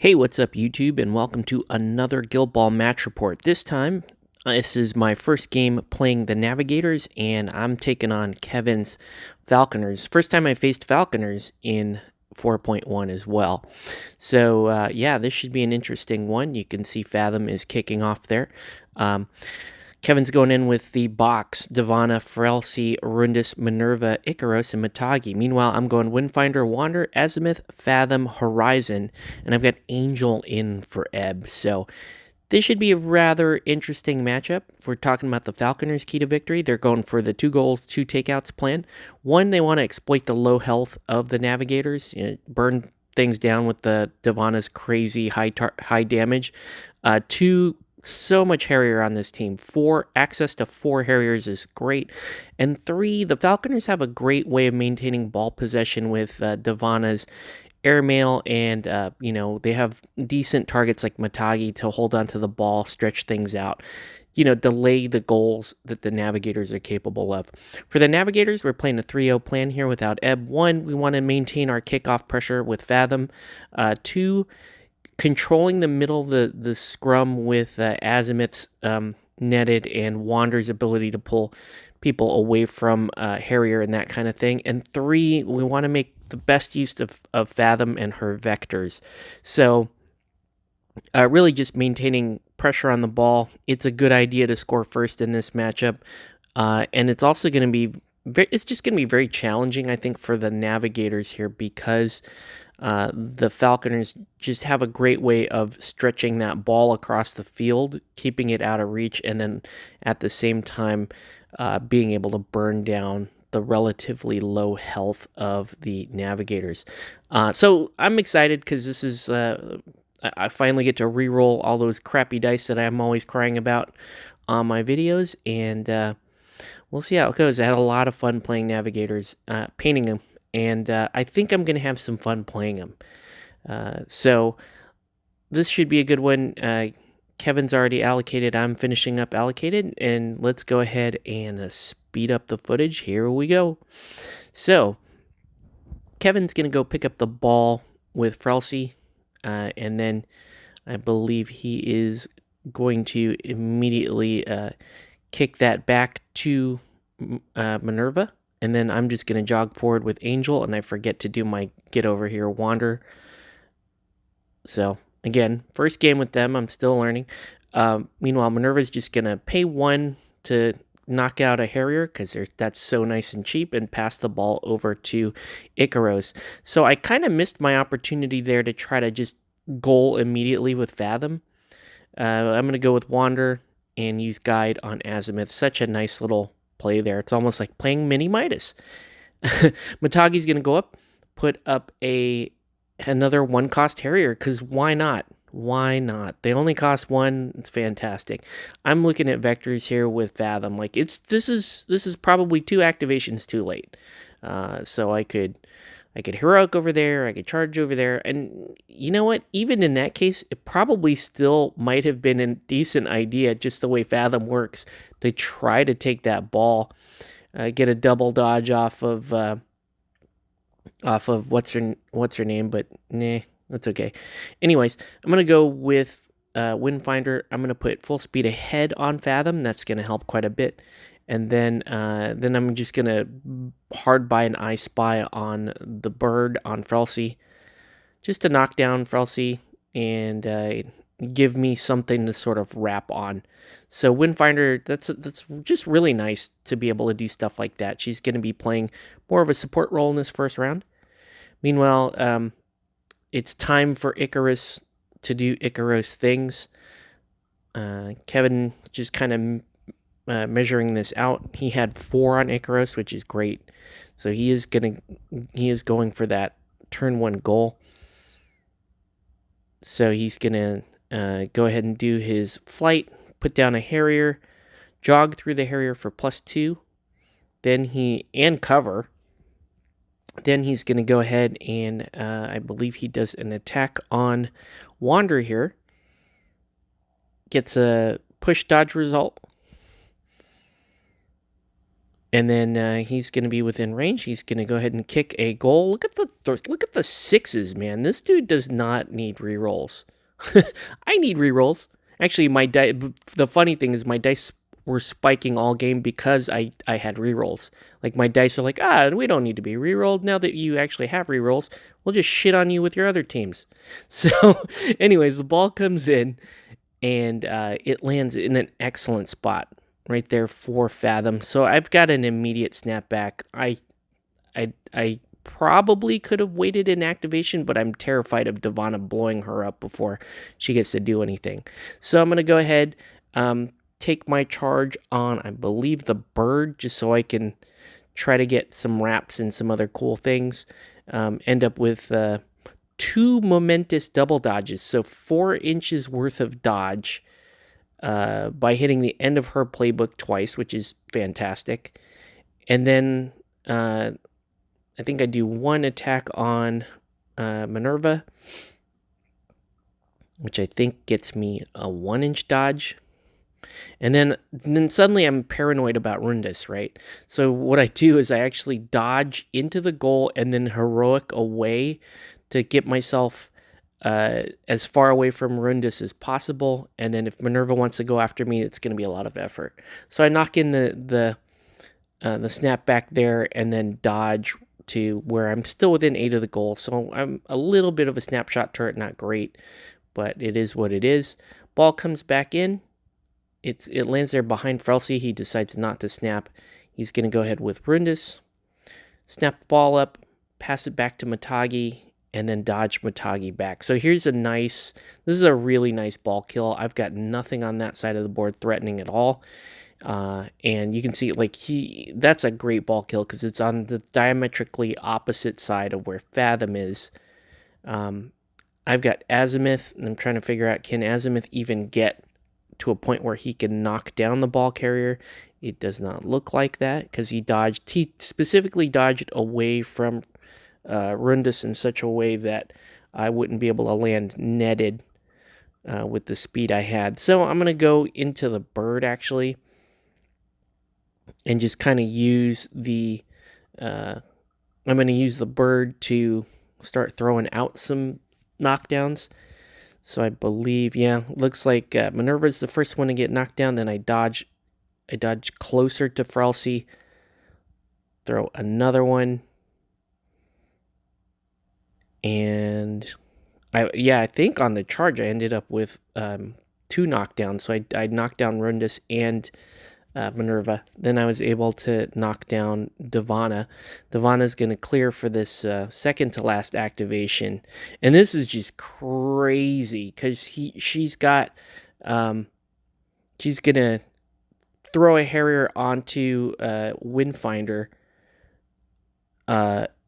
Hey, what's up, YouTube, and welcome to another Guild Ball match report. This time, this is my first game playing the Navigators, and I'm taking on Kevin's Falconers. First time I faced Falconers in 4.1 as well. So, yeah, this should be an interesting one. You can see Fathom is kicking off there. Kevin's going in with the box, Divana, Frelsi, Rundus, Minerva, Icaros, and Matagi. Meanwhile, I'm going Windfinder, Wander, Azimuth, Fathom, Horizon, and I've got Angel in for Ebb. So this should be a rather interesting matchup. If we're talking about the Falconers' key to victory, they're going for the 2 goals, 2 takeouts plan. One, they want to exploit the low health of the Navigators, burn things down with the Divana's crazy high damage. 2, so much Harrier on this team. 4, access to 4 Harriers is great. And 3, the Falconers have a great way of maintaining ball possession with Divana's airmail, and they have decent targets like Matagi to hold onto the ball, stretch things out, delay the goals that the Navigators are capable of. For the Navigators, we're playing a 3-0 plan here without Ebb. 1, we want to maintain our kickoff pressure with Fathom. 2, controlling the middle of the scrum with Azimuth's netted and Wander's ability to pull people away from Harrier and that kind of thing. And 3, we want to make the best use of Fathom and her vectors. So really just maintaining pressure on the ball. It's a good idea to score first in this matchup. And it's also going to be it's just going to be very challenging, I think, for the Navigators here, because the Falconers just have a great way of stretching that ball across the field, keeping it out of reach, and then at the same time being able to burn down the relatively low health of the Navigators. So I'm excited because this is I finally get to re-roll all those crappy dice that I'm always crying about on my videos, and we'll see how it goes. I had a lot of fun playing Navigators, painting them, and I think I'm going to have some fun playing them. So this should be a good one. Kevin's already allocated. I'm finishing up allocated, and let's go ahead and speed up the footage. Here we go. So Kevin's going to go pick up the ball with Frelsi, and then I believe he is going to immediately kick that back to Minerva. And then I'm just going to jog forward with Angel, and I forget to do my get over here Wander. So, again, first game with them, I'm still learning. Meanwhile, Minerva's just going to pay 1 to knock out a Harrier, because that's so nice and cheap, and pass the ball over to Icaros. So I kind of missed my opportunity there to try to just goal immediately with Fathom. I'm going to go with Wander and use Guide on Azimuth. Such a nice little play there. It's almost like playing Mini Midas. Matagi's going to go up, put up another 1-cost Harrier, because why not? Why not? They only cost 1. It's fantastic. I'm looking at vectors here with Fathom. Like this is probably 2 activations too late. So I could heroic over there, I could charge over there, and you know what? Even in that case, it probably still might have been a decent idea, just the way Fathom works, to try to take that ball, get a double dodge off of what's her name, but nah, that's okay. Anyways, I'm gonna go with Windfinder. I'm gonna put full speed ahead on Fathom. That's gonna help quite a bit. And then I'm just going to hard buy an I Spy on the bird on Frelsi, just to knock down Frelsi and give me something to sort of wrap on. So Windfinder, that's just really nice to be able to do stuff like that. She's going to be playing more of a support role in this first round. Meanwhile, it's time for Icaros to do Icaros things. Kevin just kind of measuring this out. He had 4 on Icaros, which is great. So he is going for that turn 1 goal. So he's gonna go ahead and do his flight, put down a Harrier, jog through the Harrier for +2, and cover. Then he's gonna go ahead and I believe he does an attack on Wander here. Gets a push dodge result. And then he's going to be within range. He's going to go ahead and kick a goal. Look at the sixes, man. This dude does not need rerolls. I need rerolls. Actually, the funny thing is my dice were spiking all game because I had rerolls. Like my dice are like, we don't need to be rerolled. Now that you actually have rerolls, we'll just shit on you with your other teams. So, anyways, the ball comes in and it lands in an excellent spot right there for Fathom. So I've got an immediate snapback. I probably could have waited in activation, but I'm terrified of Devana blowing her up before she gets to do anything. So I'm going to go ahead, take my charge on, I believe, the bird, just so I can try to get some wraps and some other cool things. End up with 2 momentous double dodges, so 4 inches worth of dodge by hitting the end of her playbook twice, which is fantastic. And then I think I do 1 attack on Minerva, which I think gets me a 1-inch dodge. And then suddenly I'm paranoid about Rundus, right? So what I do is I actually dodge into the goal and then heroic away to get myself as far away from Rundus as possible. And then if Minerva wants to go after me, it's going to be a lot of effort. So I knock in the snap back there and then dodge to where I'm still within 8 of the goal. So I'm a little bit of a snapshot turret, not great, but it is what it is. Ball comes back in. It lands there behind Frelsey. He decides not to snap. He's going to go ahead with Rundus, snap the ball up, pass it back to Matagi, and then dodge Matagi back. So this is a really nice ball kill. I've got nothing on that side of the board threatening at all. And you can see that's a great ball kill because it's on the diametrically opposite side of where Fathom is. I've got Azimuth, and I'm trying to figure out, can Azimuth even get to a point where he can knock down the ball carrier? It does not look like that because he specifically dodged away from Rundus in such a way that I wouldn't be able to land netted with the speed I had. So I'm going to go into the bird actually and just kind of use I'm going to use the bird to start throwing out some knockdowns. So I believe, looks like Minerva's the first one to get knocked down. Then I dodge closer to Frelsey, throw another one, and I think on the charge I ended up with 2 knockdowns. So I knocked down Rundus and Minerva. Then I was able to knock down Devana. Devana's going to clear for this second to last activation. And this is just crazy because she's got, she's going to throw a Harrier onto Windfinder.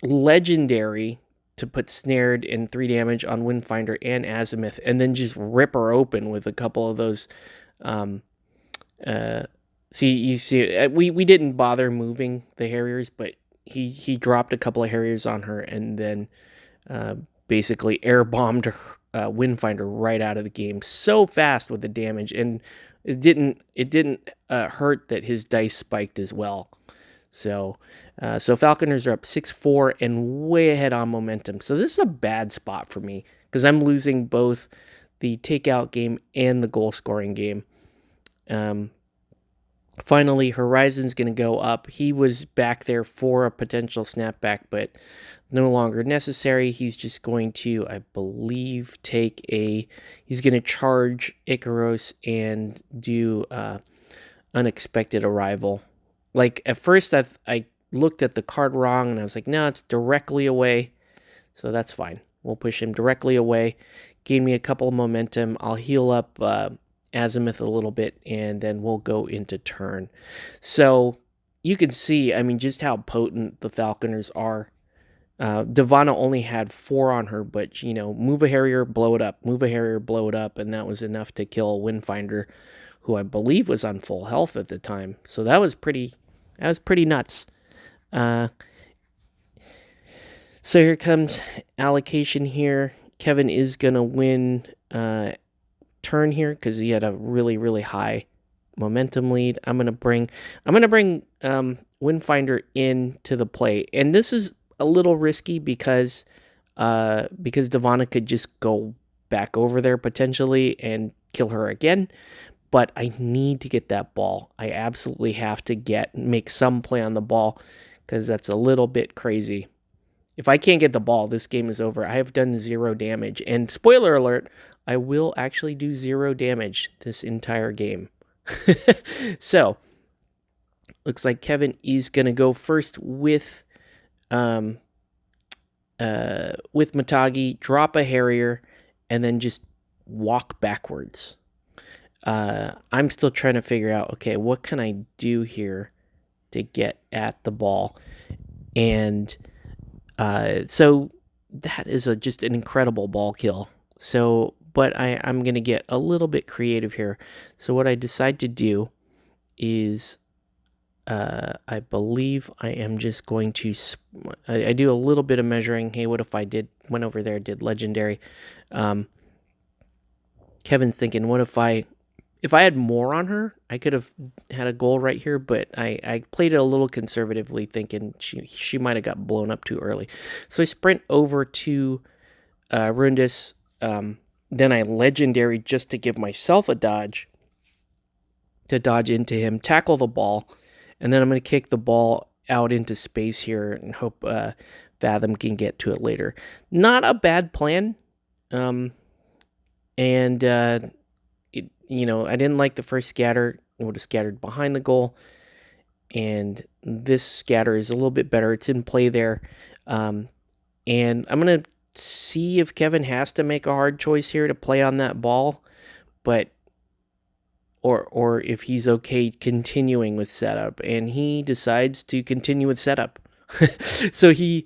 Legendary to put snared and 3 damage on Windfinder and Azimuth, and then just rip her open with a couple of those you see, we didn't bother moving the Harriers, but he dropped a couple of Harriers on her and then basically air bombed Windfinder right out of the game so fast with the damage, and it didn't hurt that his dice spiked as well. So Falconers are up 6-4 and way ahead on momentum. So this is a bad spot for me because I'm losing both the takeout game and the goal scoring game. Finally, Horizon's going to go up. He was back there for a potential snapback, but no longer necessary. He's just going to, I believe, he's going to charge Icaros and do Unexpected Arrival. Like, at first, I looked at the card wrong, and I was like, no, it's directly away. So that's fine. We'll push him directly away. Gave me a couple of momentum. I'll heal up Azimuth a little bit, and then we'll go into turn. So you can see, just how potent the Falconers are. Devana only had 4 on her, but, move a Harrier, blow it up. Move a Harrier, blow it up, and that was enough to kill Windfinder, who I believe was on full health at the time. So that was pretty nuts. So here comes allocation here. Kevin is going to win turn here because he had a really, really high momentum lead. I'm gonna bring Windfinder into the play, and this is a little risky because Devana could just go back over there potentially and kill her again. But I need to get that ball. I absolutely have to make some play on the ball because that's a little bit crazy. If I can't get the ball, this game is over. I have done 0 damage. And spoiler alert, I will actually do 0 damage this entire game. So, looks like Kevin is going to go first with Matagi, drop a Harrier, and then just walk backwards. I'm still trying to figure out, okay, what can I do here to get at the ball? And so that is just an incredible ball kill. So, but I'm going to get a little bit creative here. So what I decide to do is I believe I am just going to, I do a little bit of measuring. Hey, what if I went over there, did legendary? Kevin's thinking, what if I had more on her, I could have had a goal right here, but I played it a little conservatively, thinking she might have got blown up too early. So I sprint over to Rundis, then I legendary just to give myself a dodge, to dodge into him, tackle the ball, and then I'm going to kick the ball out into space here and hope Fathom can get to it later. Not a bad plan, I didn't like the first scatter. It would have scattered behind the goal. And this scatter is a little bit better. It's in play there. And I'm going to see if Kevin has to make a hard choice here to play on that ball. But or if he's okay continuing with setup. And he decides to continue with setup. So I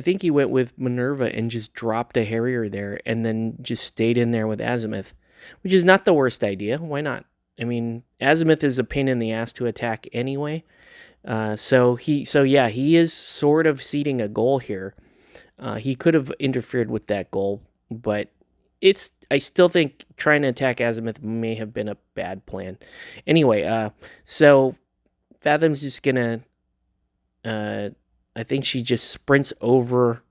think he went with Minerva and just dropped a Harrier there and then just stayed in there with Azimuth, which is not the worst idea. Why not? I mean, Azimuth is a pain in the ass to attack anyway. So he is sort of seeding a goal here. He could have interfered with that goal, but I still think trying to attack Azimuth may have been a bad plan. Anyway, so Fathom's just gonna, I think she just sprints over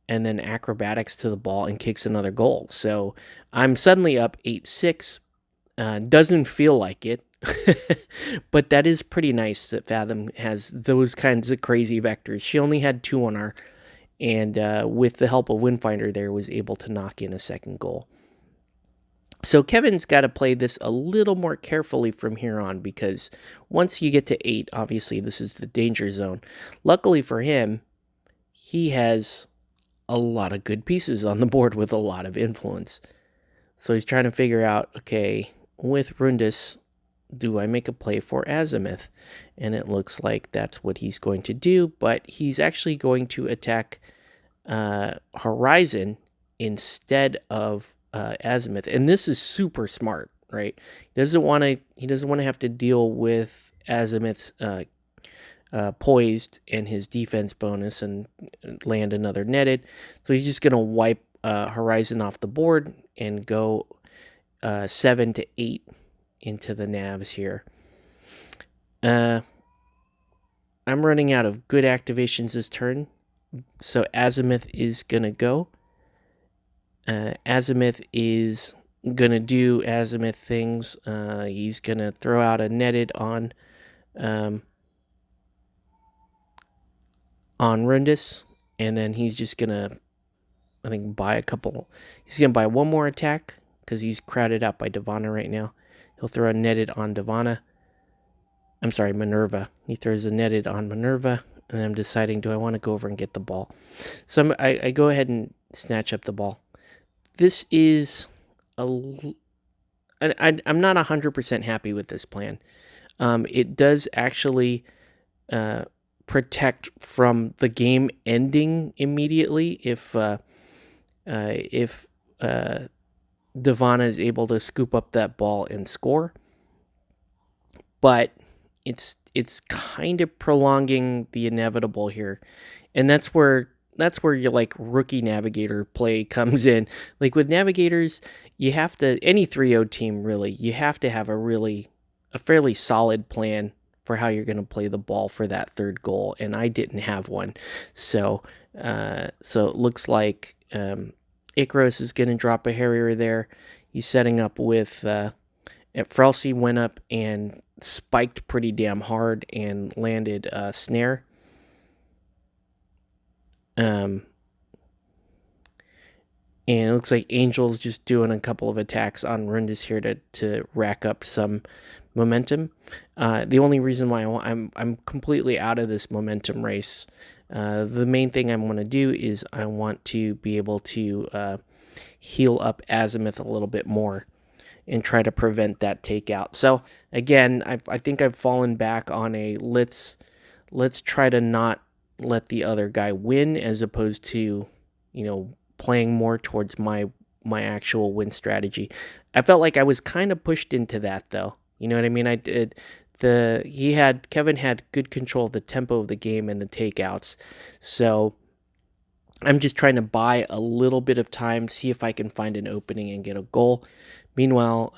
and then acrobatics to the ball and kicks another goal. So I'm suddenly up 8-6. Doesn't feel like it, but that is pretty nice that Fathom has those kinds of crazy vectors. She only had 2 on her, and with the help of Windfinder there, was able to knock in a second goal. So Kevin's got to play this a little more carefully from here on, because once you get to 8, obviously this is the danger zone. Luckily for him, he has a lot of good pieces on the board with a lot of influence. So he's trying to figure out, okay, with Rundis, do I make a play for Azimuth? And it looks like that's what he's going to do, but he's actually going to attack Horizon instead of Azimuth. And this is super smart, right? He doesn't want to have to deal with Azimuth's poised and his defense bonus and land another netted. So he's just going to wipe Horizon off the board and go 7 to 8 into the Navs here. I'm running out of good activations this turn, so Azimuth is going to go. Azimuth is going to do Azimuth things. He's going to throw out a netted on Rundis, and then he's just going to, I think, he's going to buy one more attack because he's crowded out by Devana right now. He'll throw a netted on Minerva. He throws a netted on Minerva, and I'm deciding, do I want to go over and get the ball? So I go ahead and snatch up the ball. This is I'm not 100% happy with this plan. It does actually protect from the game ending immediately if Devana is able to scoop up that ball and score. But it's kind of prolonging the inevitable here. And that's where your like rookie Navigator play comes in. Like with Navigators, you have to, any 3-0 team really, you have to have a really a fairly solid plan for how you're going to play the ball for that third goal, and I didn't have one. So so it looks like Icarus is going to drop a Harrier there. He's setting up with Frelsey went up and spiked pretty damn hard and landed a snare. And it looks like Angel's just doing a couple of attacks on Rundis here to rack up some momentum. The only reason why I'm completely out of this momentum race, the main thing I want to do is I want to be able to heal up Azimuth a little bit more and try to prevent that takeout. So again, I think I've fallen back on a let's try to not let the other guy win, as opposed to, you know, playing more towards my actual win strategy. I felt like I was kind of pushed into that, though. You know what I mean? Kevin had good control of the tempo of the game and the takeouts. So I'm just trying to buy a little bit of time, see if I can find an opening and get a goal. Meanwhile,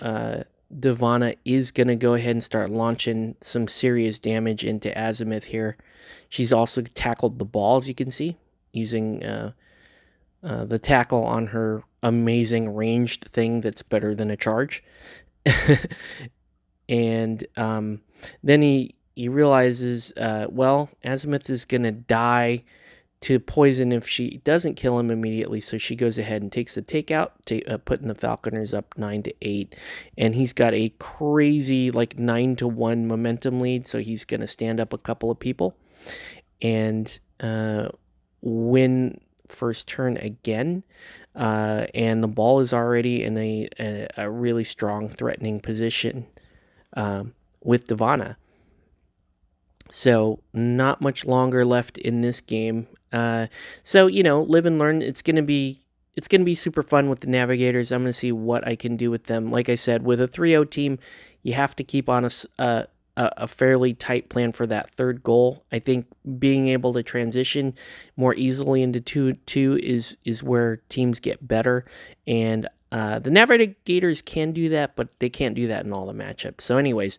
Divana is going to go ahead and start launching some serious damage into Azimuth here. She's also tackled the ball, as you can see, using the tackle on her amazing ranged thing that's better than a charge. And then he realizes, well, Azimuth is going to die to poison if she doesn't kill him immediately, so she goes ahead and takes the takeout, putting the Falconers up 9-8, and he's got a crazy, like, 9-1 momentum lead, so he's going to stand up a couple of people and win first turn again, and the ball is already in a really strong, threatening position with Divana. So not much longer left in this game. So, you know, live and learn. It's gonna be super fun with the Navigators. I'm gonna see what I can do with them. Like I said, with a 3-0 team, you have to keep on a fairly tight plan for that third goal. I think being able to transition more easily into 2-2 is where teams get better, and the Navigators can do that, but they can't do that in all the matchups. So anyways,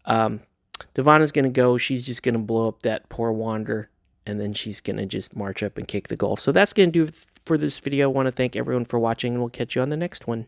Divana's going to go. She's just going to blow up that poor Wander, and then she's going to just march up and kick the goal. So that's going to do for this video. I want to thank everyone for watching, and we'll catch you on the next one.